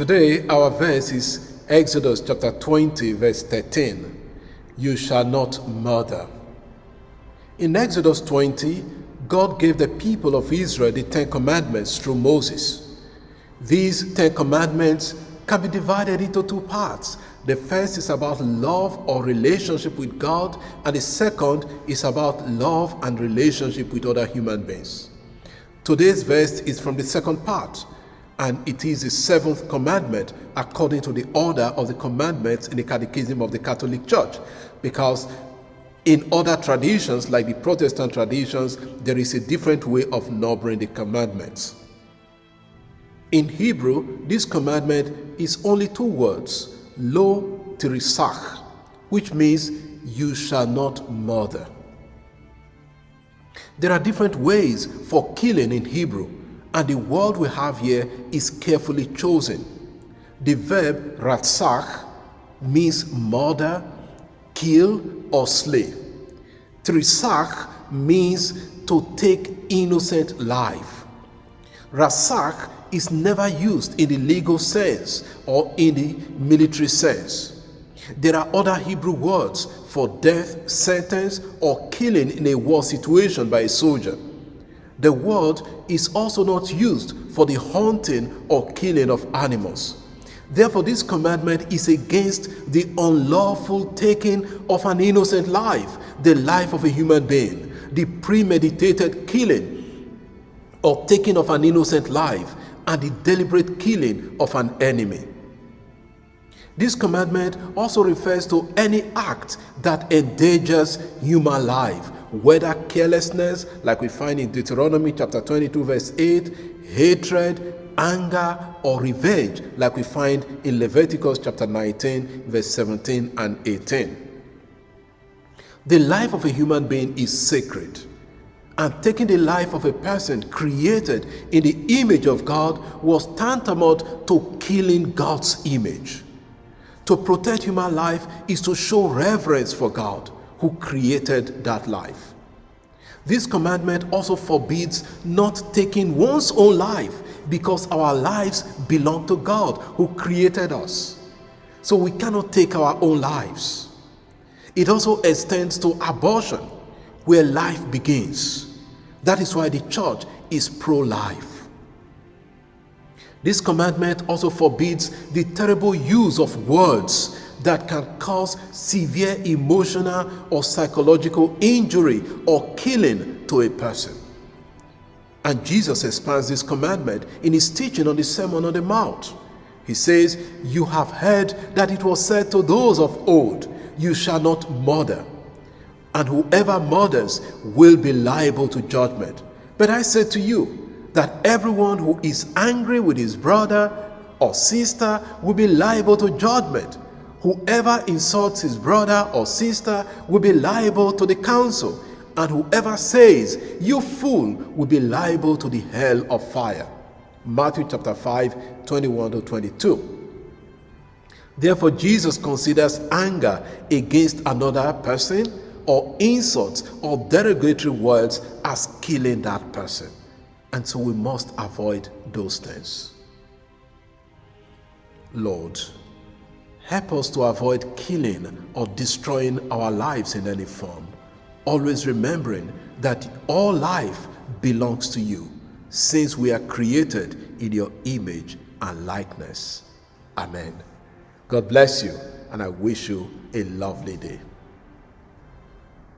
Today, our verse is Exodus chapter 20, verse 13. You shall not murder. In Exodus 20, God gave the people of Israel the Ten Commandments through Moses. These Ten Commandments can be divided into two parts. The first is about love or relationship with God, and the second is about love and relationship with other human beings. Today's verse is from the second part, and it is the seventh commandment according to the order of the commandments in the Catechism of the Catholic Church, because in other traditions, like the Protestant traditions, there is a different way of numbering the commandments. In Hebrew, this commandment is only two words, lo tirisach, which means you shall not murder. There are different ways for killing in Hebrew, and the word we have here is carefully chosen. The verb ratzach means murder, kill, or slay. Tirisach means to take innocent life. Ratzach is never used in the legal sense or in the military sense. There are other Hebrew words for death sentence or killing in a war situation by a soldier. The word is also not used for the hunting or killing of animals. Therefore, this commandment is against the unlawful taking of an innocent life, the life of a human being, the premeditated killing or taking of an innocent life, and the deliberate killing of an enemy. This commandment also refers to any act that endangers human life, whether carelessness, like we find in Deuteronomy chapter 22, verse 8, hatred, anger, or revenge, like we find in Leviticus chapter 19, verse 17 and 18. The life of a human being is sacred, and taking the life of a person created in the image of God was tantamount to killing God's image. To protect human life is to show reverence for God who created that life. This commandment also forbids not taking one's own life, because our lives belong to God who created us. So we cannot take our own lives. It also extends to abortion, where life begins. That is why the church is pro-life. This commandment also forbids the terrible use of words that can cause severe emotional or psychological injury or killing to a person. And Jesus expands this commandment in his teaching on the Sermon on the Mount. He says, you have heard that it was said to those of old, you shall not murder, and whoever murders will be liable to judgment. But I say to you that everyone who is angry with his brother or sister will be liable to judgment. Whoever insults his brother or sister will be liable to the council, and whoever says, you fool, will be liable to the hell of fire. Matthew chapter 5, 21 to 22. Therefore, Jesus considers anger against another person or insults or derogatory words as killing that person. And so we must avoid those things. Lord, help us to avoid killing or destroying our lives in any form, always remembering that all life belongs to you, since we are created in your image and likeness. Amen. God bless you, and I wish you a lovely day.